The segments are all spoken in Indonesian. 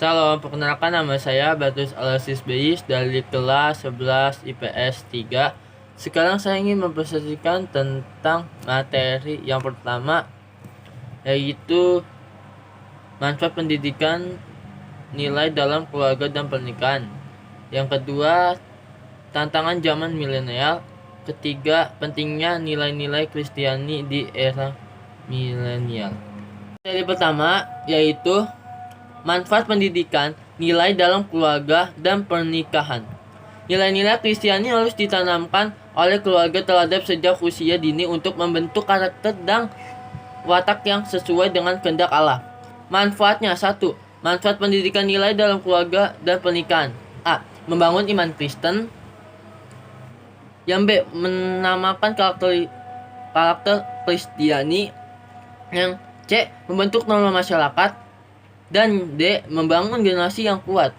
Salam, perkenalkan nama saya Batus Alexis Beis dari kelas 11 IPS 3. Sekarang saya ingin mempresentasikan tentang materi yang pertama, yaitu manfaat pendidikan, nilai dalam keluarga dan pernikahan. Yang kedua, tantangan zaman milenial. Ketiga, pentingnya nilai-nilai Kristiani di era milenial. Materi pertama yaitu manfaat pendidikan, nilai dalam keluarga dan pernikahan. Nilai-nilai Kristiani harus ditanamkan oleh keluarga terhadap sejak usia dini untuk membentuk karakter dan watak yang sesuai dengan kehendak Allah. Manfaatnya: 1. Manfaat pendidikan nilai dalam keluarga dan pernikahan. A. Membangun iman Kristen. Yang B. Menamakan karakter Kristiani. Yang C. Membentuk norma masyarakat. Dan D. Membangun generasi yang kuat.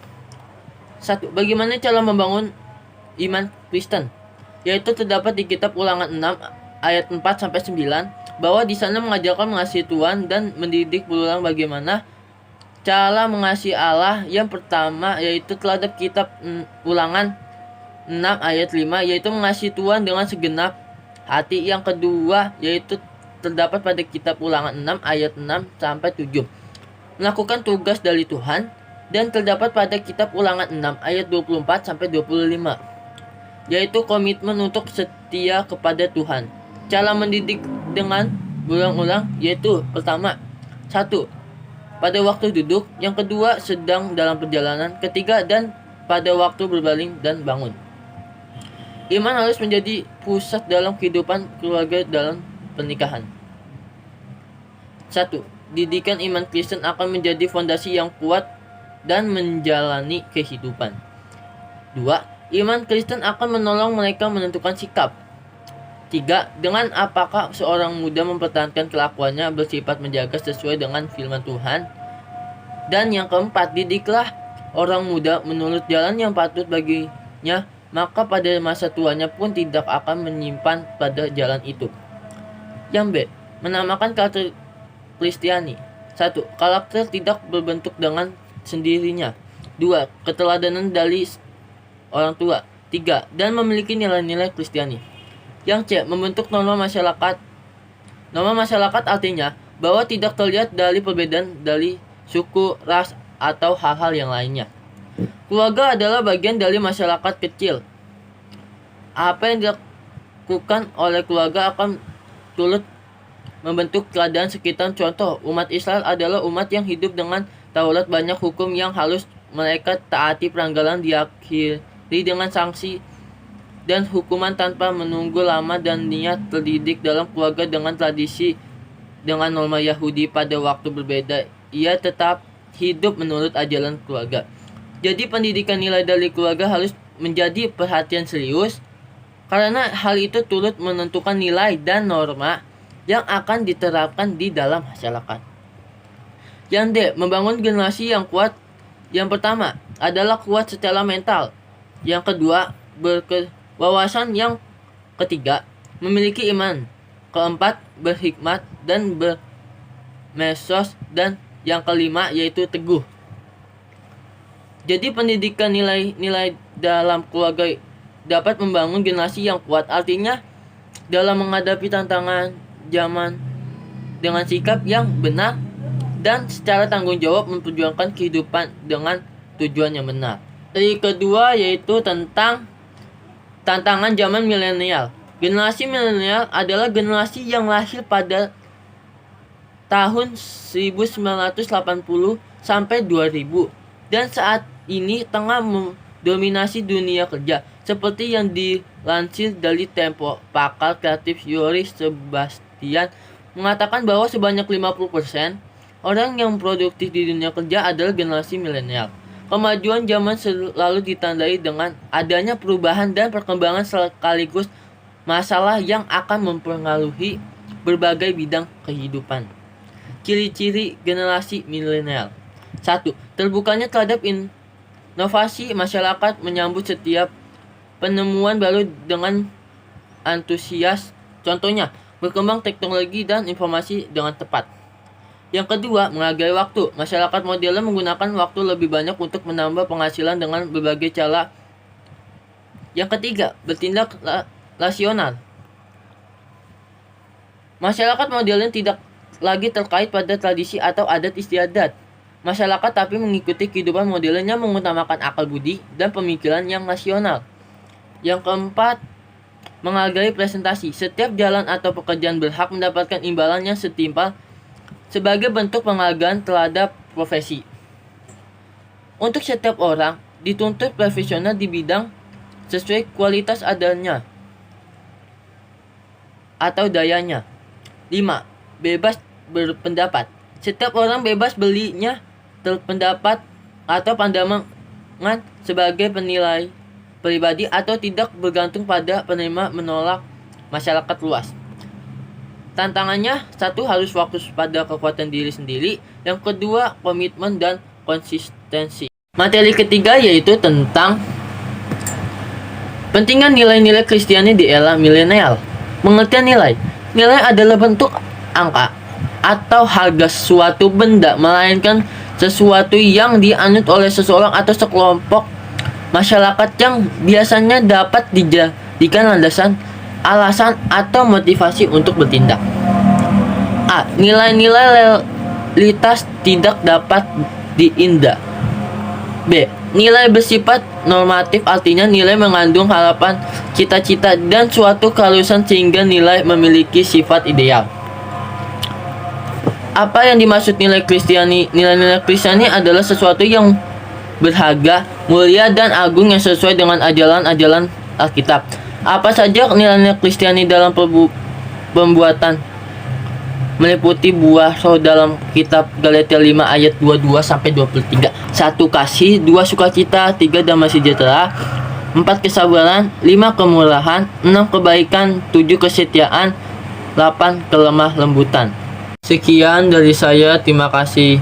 1. Bagaimana cara membangun iman Kristen? Yaitu terdapat di kitab Ulangan 6 ayat 4-9 bahwa di sana mengajarkan mengasihi Tuhan dan mendidik berulang bagaimana cara mengasihi Allah. Yang pertama yaitu terhadap kitab Ulangan 6 ayat 5 yaitu mengasihi Tuhan dengan segenap hati. Yang kedua yaitu terdapat pada kitab Ulangan 6 ayat 6-7 melakukan tugas dari Tuhan, dan terdapat pada kitab Ulangan 6 ayat 24-25 yaitu komitmen untuk setia kepada Tuhan. Cara mendidik dengan berulang-ulang yaitu pertama, 1. Pada waktu duduk. Yang kedua, sedang dalam perjalanan. Ketiga, dan pada waktu berbaring dan bangun. Iman harus menjadi pusat dalam kehidupan keluarga dalam pernikahan. 1. Didikan iman Kristen akan menjadi fondasi yang kuat dan menjalani kehidupan. 2. Iman Kristen akan menolong mereka menentukan sikap. 3. Dengan apakah seorang muda mempertahankan kelakuannya bersifat menjaga sesuai dengan firman Tuhan. Dan yang keempat, didiklah orang muda menurut jalan yang patut baginya, maka pada masa tuanya pun tidak akan menyimpan pada jalan itu. Yang B. Menamakan karakter Kristiani. 1. Karakter tidak berbentuk dengan sendirinya. 2. Keteladanan dari orang tua. 3. Dan memiliki nilai-nilai Kristiani. Yang C. Membentuk norma masyarakat. Norma masyarakat artinya bahwa tidak terlihat dari perbedaan dari suku, ras, atau hal-hal yang lainnya. Keluarga adalah bagian dari masyarakat kecil. Apa yang dilakukan oleh keluarga akan turut membentuk keadaan sekitar. Contoh, umat Israel adalah umat yang hidup dengan Taurat, banyak hukum yang harus mereka taati. Pelanggaran diakhiri dengan sanksi dan hukuman tanpa menunggu lama, dan niat terdidik dalam keluarga dengan tradisi dengan norma Yahudi pada waktu berbeda. Ia tetap hidup menurut ajaran keluarga. Jadi pendidikan nilai dari keluarga harus menjadi perhatian serius, karena hal itu turut menentukan nilai dan norma yang akan diterapkan di dalam masyarakat. Yang D. Membangun generasi yang kuat. Yang pertama adalah kuat secara mental. Yang kedua, berwawasan. Yang ketiga, memiliki iman. Keempat, berhikmat dan bermesos. Dan yang kelima yaitu teguh. Jadi pendidikan nilai-nilai dalam keluarga dapat membangun generasi yang kuat. Artinya dalam menghadapi tantangan zaman dengan sikap yang benar dan secara tanggung jawab memperjuangkan kehidupan dengan tujuan yang benar. Yang kedua yaitu tentang tantangan zaman milenial. Generasi milenial adalah generasi yang lahir pada tahun 1980 sampai 2000 dan saat ini tengah mendominasi dunia kerja, seperti yang dilansir dari Tempo. Pakar kreatif Yuri Sebastian mengatakan bahwa sebanyak 50% orang yang produktif di dunia kerja adalah generasi milenial. Kemajuan zaman selalu ditandai dengan adanya perubahan dan perkembangan sekaligus masalah yang akan mempengaruhi berbagai bidang kehidupan. Ciri-ciri generasi milenial. 1. Terbukanya terhadap inovasi. Masyarakat menyambut setiap penemuan baru dengan antusias. Contohnya, berkembang teknologi dan informasi dengan tepat. Yang kedua, menghargai waktu. Masyarakat modern menggunakan waktu lebih banyak untuk menambah penghasilan dengan berbagai cara. Yang ketiga, bertindak rasional. Masyarakat modern tidak lagi terkait pada tradisi atau adat istiadat masyarakat, tapi mengikuti kehidupan modern yang mengutamakan akal budi dan pemikiran yang rasional. Yang keempat, menghargai presentasi. Setiap jalan atau pekerjaan berhak mendapatkan imbalan yang setimpal sebagai bentuk penghargaan terhadap profesi. Untuk setiap orang dituntut profesional di bidang sesuai kualitas adanya atau dayanya. 5. Bebas berpendapat. Setiap orang bebas belinya terpendapat atau pandangan sebagai penilai pribadi atau tidak bergantung pada penerima menolak masyarakat luas. Tantangannya, satu, harus fokus pada kekuatan diri sendiri. Yang kedua, komitmen dan konsistensi. Materi ketiga yaitu tentang pentingnya nilai-nilai Kristiani di era milenial. Pengertian nilai. Nilai adalah bentuk angka atau harga suatu benda, melainkan sesuatu yang dianut oleh seseorang atau sekelompok masyarakat yang biasanya dapat dijadikan landasan, alasan, atau motivasi untuk bertindak. A. Nilai-nilai realitas tidak dapat diindah. B. Nilai bersifat normatif, artinya nilai mengandung harapan, cita-cita, dan suatu keharusan sehingga nilai memiliki sifat ideal. Apa yang dimaksud nilai Kristiani? Nilai-nilai Kristiani adalah sesuatu yang berharga, mulia, dan agung yang sesuai dengan ajaran-ajaran Alkitab. Apa saja nilai-nilai Kristiani dalam pembuatan? Meliputi buah roh dalam kitab Galatia 5 ayat 22-23. 1. Kasih, 2. Sukacita, 3. Damai sejahtera, 4. Kesabaran, 5. Kemurahan, 6. Kebaikan, 7. Kesetiaan, 8. Kelemah lembutan. Sekian dari saya, terima kasih.